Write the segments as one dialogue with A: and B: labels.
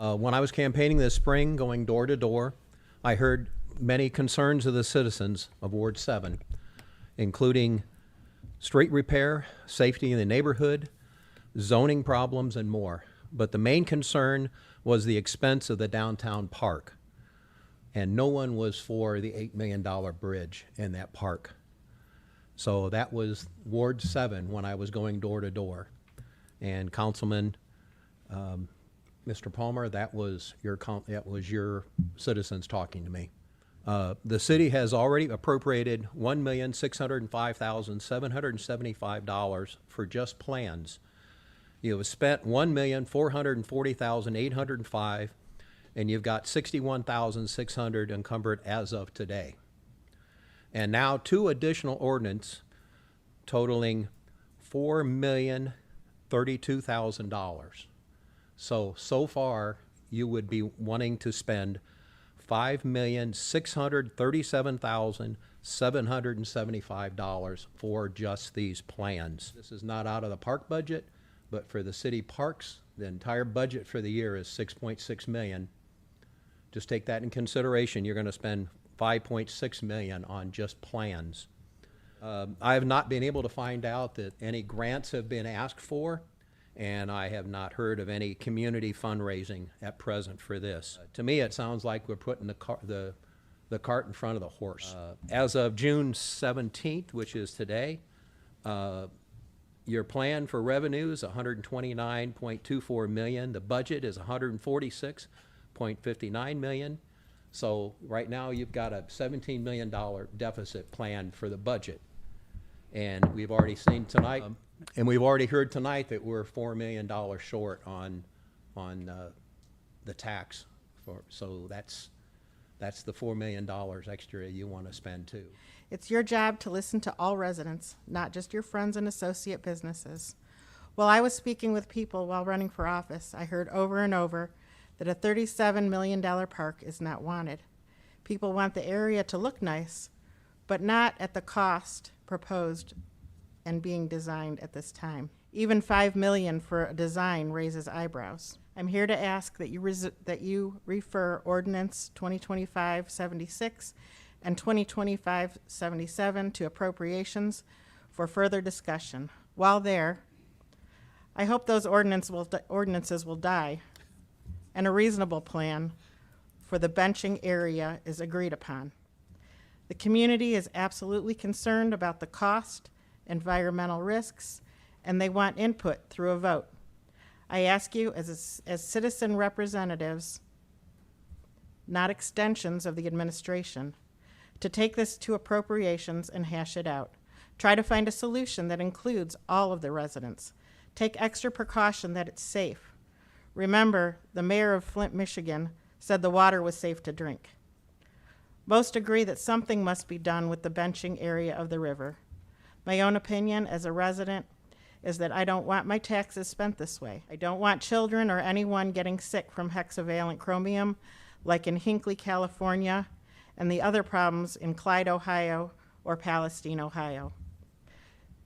A: When I was campaigning this spring, going door to door, I heard many concerns of the citizens of Ward 7, including street repair, safety in the neighborhood, zoning problems, and more. But the main concern was the expense of the downtown park. And no one was for the $8 million bridge in that park. So that was Ward 7 when I was going door to door. And Councilman, Mr. Palmer, that was your citizens talking to me. The city has already appropriated $1,605,775 for just plans. You have spent $1,440,805, and you've got $61,600 encumbered as of today. And now 2 additional ordinance totaling $4,032,000. So far, you would be wanting to spend $5,637,775 for just these plans. This is not out of the park budget, but for the city parks, the entire budget for the year is $6.6 million. Just take that in consideration. You're going to spend $5.6 million on just plans. I have not been able to find out that any grants have been asked for, and I have not heard of any community fundraising at present for this. To me, it sounds like we're putting the cart in front of the horse. As of June 17th, which is today, your plan for revenue is $129.24 million. The budget is $146.59 million. So right now you've got a $17 million deficit planned for the budget. And we've already seen tonight, and we've already heard tonight that we're $4 million short on the tax. So that's the $4 million extra you want to spend too.
B: It's your job to listen to all residents, not just your friends and associate businesses. While I was speaking with people while running for office, I heard over and over that a $37 million park is not wanted. People want the area to look nice, but not at the cost proposed and being designed at this time. Even $5 million for a design raises eyebrows. I'm here to ask that you refer Ordinance 2025-76 and 2025-77 to appropriations for further discussion. While there, I hope those ordinances will die and a reasonable plan for the benching area is agreed upon. The community is absolutely concerned about the cost, environmental risks, and they want input through a vote. I ask you as citizen representatives, not extensions of the administration, to take this to appropriations and hash it out. Try to find a solution that includes all of the residents. Take extra precaution that it's safe. Remember, the mayor of Flint, Michigan said the water was safe to drink. Most agree that something must be done with the benching area of the river. My own opinion as a resident is that I don't want my taxes spent this way. I don't want children or anyone getting sick from hexavalent chromium like in Hinckley, California, and the other problems in Clyde, Ohio, or Palestine, Ohio.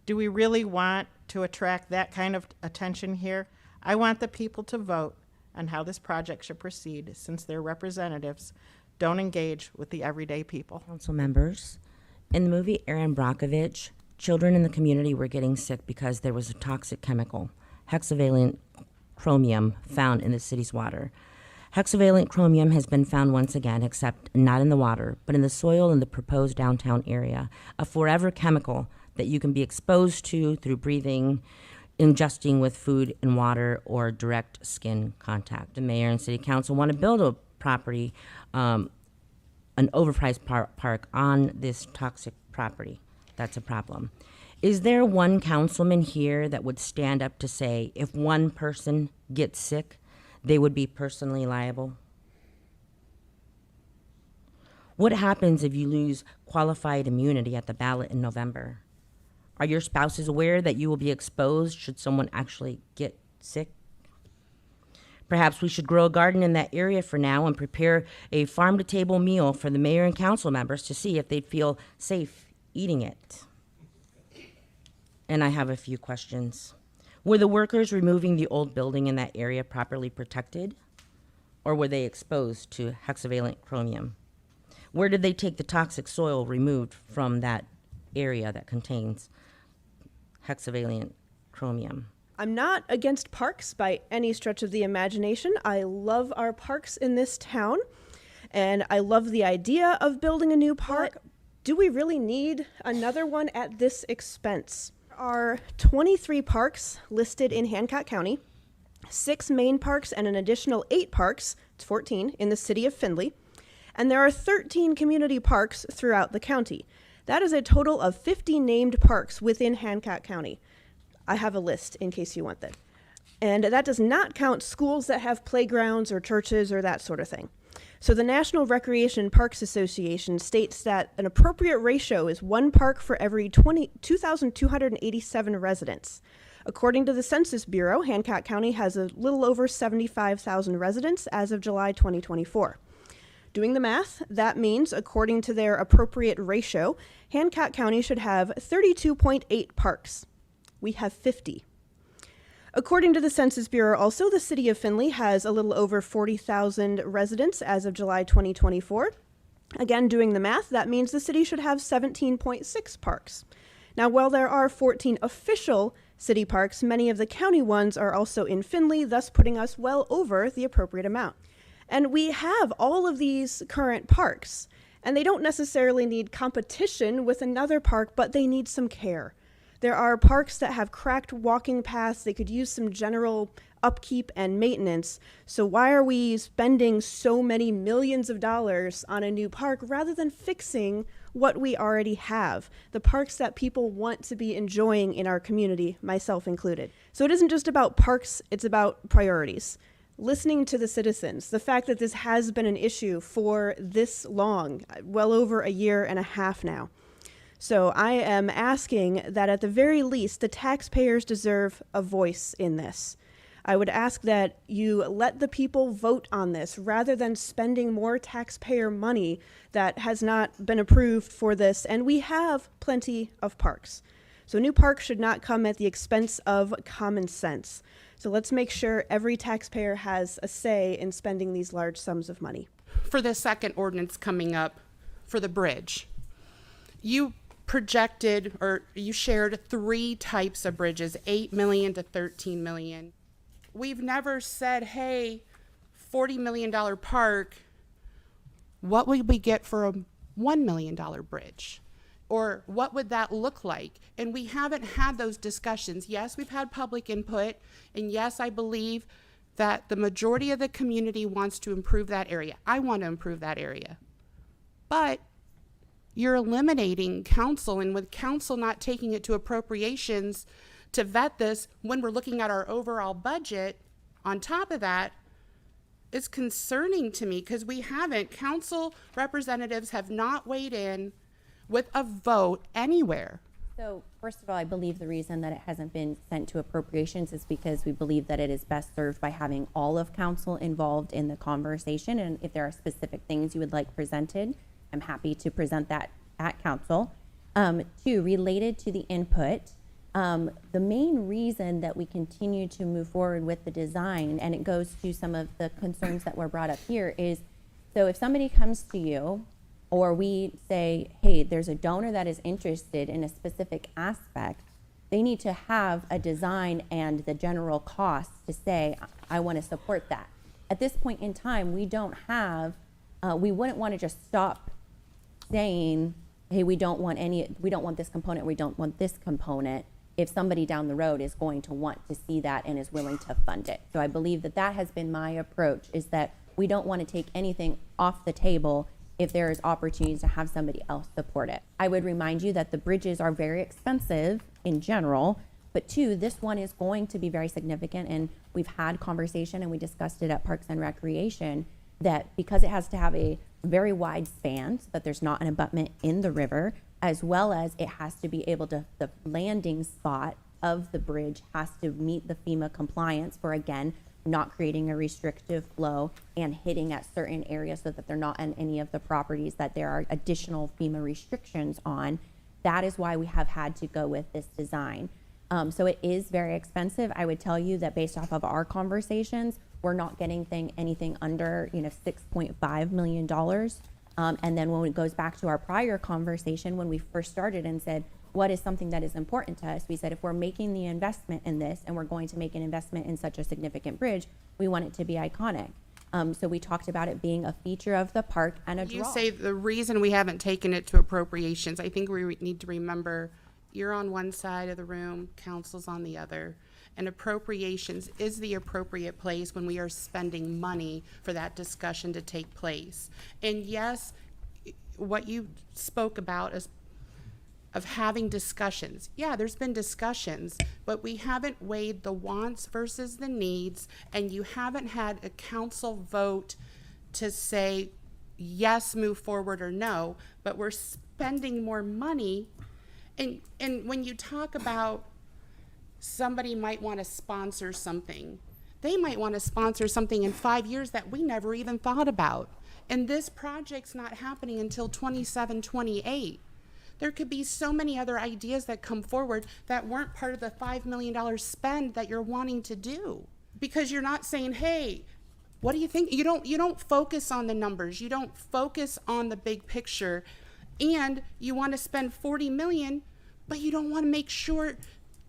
B: Do we really want to attract that kind of attention here? I want the people to vote on how this project should proceed, since their representatives don't engage with the everyday people.
C: Council members, in the movie Erin Brockovich, children in the community were getting sick because there was a toxic chemical, hexavalent chromium, found in the city's water. Hexavalent chromium has been found once again, except not in the water, but in the soil in the proposed downtown area, a forever chemical that you can be exposed to through breathing, ingesting with food and water, or direct skin contact. The mayor and city council want to build a property, an overpriced park on this toxic property. That's a problem. Is there one councilman here that would stand up to say if one person gets sick, they would be personally liable? What happens if you lose qualified immunity at the ballot in November? Are your spouses aware that you will be exposed should someone actually get sick? Perhaps we should grow a garden in that area for now and prepare a farm-to-table meal for the mayor and council members to see if they'd feel safe eating it. And I have a few questions. Were the workers removing the old building in that area properly protected? or were they exposed to hexavalent chromium? Where did they take the toxic soil removed from that area that contains hexavalent chromium?
D: I'm not against parks by any stretch of the imagination. I love our parks in this town, and I love the idea of building a new park. Do we really need another one at this expense? There are 23 parks listed in Hancock County, 6 main parks and an additional 8 parks, it's 14, in the city of Findlay, and there are 13 community parks throughout the county. That is a total of 50 named parks within Hancock County. I have a list in case you want that. And that does not count schools that have playgrounds or churches or that sort of thing. So the National Recreation Parks Association states that an appropriate ratio is 1 park for every 2,287 residents. According to the Census Bureau, Hancock County has a little over 75,000 residents as of July 2024. Doing the math, that means, according to their appropriate ratio, Hancock County should have 32.8 parks. We have 50. According to the Census Bureau, also, the city of Findlay has a little over 40,000 residents as of July 2024. Again, doing the math, that means the city should have 17.6 parks. Now, while there are 14 official city parks, many of the county ones are also in Findlay, thus putting us well over the appropriate amount. And we have all of these current parks, and they don't necessarily need competition with another park, but they need some care. There are parks that have cracked walking paths. They could use some general upkeep and maintenance. So why are we spending so many millions of dollars on a new park rather than fixing what we already have? The parks that people want to be enjoying in our community, myself included. So it isn't just about parks, it's about priorities. Listening to the citizens, the fact that this has been an issue for this long, well over a year and a half now. So I am asking that at the very least, the taxpayers deserve a voice in this. I would ask that you let the people vote on this rather than spending more taxpayer money that has not been approved for this. And we have plenty of parks. So new parks should not come at the expense of common sense. So let's make sure every taxpayer has a say in spending these large sums of money.
E: For the second ordinance coming up for the bridge, you projected, or you shared 3 types of bridges, 8 million to 13 million. We've never said, hey, $40 million park, what would we get for a $1 million bridge? Or what would that look like? And we haven't had those discussions. Yes, we've had public input, and yes, I believe that the majority of the community wants to improve that area. I want to improve that area. But you're eliminating council, and with council not taking it to appropriations to vet this when we're looking at our overall budget, on top of that, it's concerning to me because council representatives have not weighed in with a vote anywhere.
F: So first of all, I believe the reason that it hasn't been sent to appropriations is because we believe that it is best served by having all of council involved in the conversation. And if there are specific things you would like presented, I'm happy to present that at council. 2, related to the input, the main reason that we continue to move forward with the design, and it goes to some of the concerns that were brought up here, is so if somebody comes to you, or we say, hey, there's a donor that is interested in a specific aspect, they need to have a design and the general cost to say, I want to support that. At this point in time, we don't have, we wouldn't want to just stop saying, hey, we don't want this component, we don't want this component, if somebody down the road is going to want to see that and is willing to fund it. So I believe that that has been my approach, is that we don't want to take anything off the table if there is opportunity to have somebody else support it. I would remind you that the bridges are very expensive in general, but 2, this one is going to be very significant, and we've had conversation and we discussed it at Parks and Recreation, that because it has to have a very wide span so that there's not an abutment in the river, as well as it has to be able to, the landing spot of the bridge has to meet the FEMA compliance for, again, not creating a restrictive flow and hitting at certain areas so that they're not on any of the properties that there are additional FEMA restrictions on. That is why we have had to go with this design. So it is very expensive. I would tell you that based off of our conversations, we're not getting anything under, $6.5 million. And then when it goes back to our prior conversation, when we first started and said, what is something that is important to us? We said, if we're making the investment in this and we're going to make an investment in such a significant bridge, we want it to be iconic. So we talked about it being a feature of the park and a draw.
E: You say the reason we haven't taken it to appropriations, I think we need to remember you're on one side of the room, council's on the other. And appropriations is the appropriate place when we are spending money for that discussion to take place. And yes, what you spoke about is of having discussions. Yeah, there's been discussions, but we haven't weighed the wants versus the needs, and you haven't had a council vote to say, yes, move forward, or no, but we're spending more money. And when you talk about somebody might want to sponsor something, they might want to sponsor something in 5 years that we never even thought about. And this project's not happening until 27, 28. There could be so many other ideas that come forward that weren't part of the $5 million spend that you're wanting to do. Because you're not saying, hey, what do you think? You don't focus on the numbers. You don't focus on the big picture. And you want to spend $40 million, but you don't want to make sure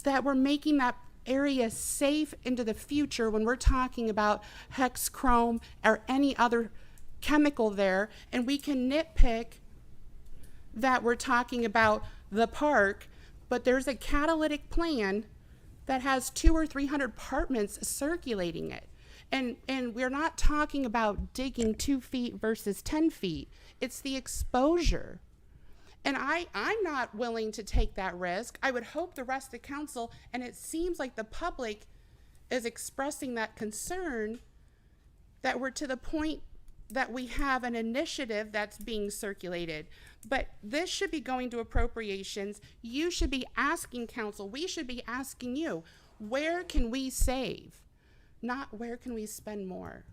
E: that we're making that area safe into the future when we're talking about Hex Chrome or any other chemical there. And we can nitpick that we're talking about the park, but there's a catalytic plan that has 200 or 300 apartments circulating it. And we're not talking about digging 2 feet versus 10 feet. It's the exposure. And I'm not willing to take that risk. I would hope the rest of the council, and it seems like the public is expressing that concern, that we're to the point that we have an initiative that's being circulated. But this should be going to appropriations. You should be asking council, we should be asking you, where can we save? Not where can we spend more?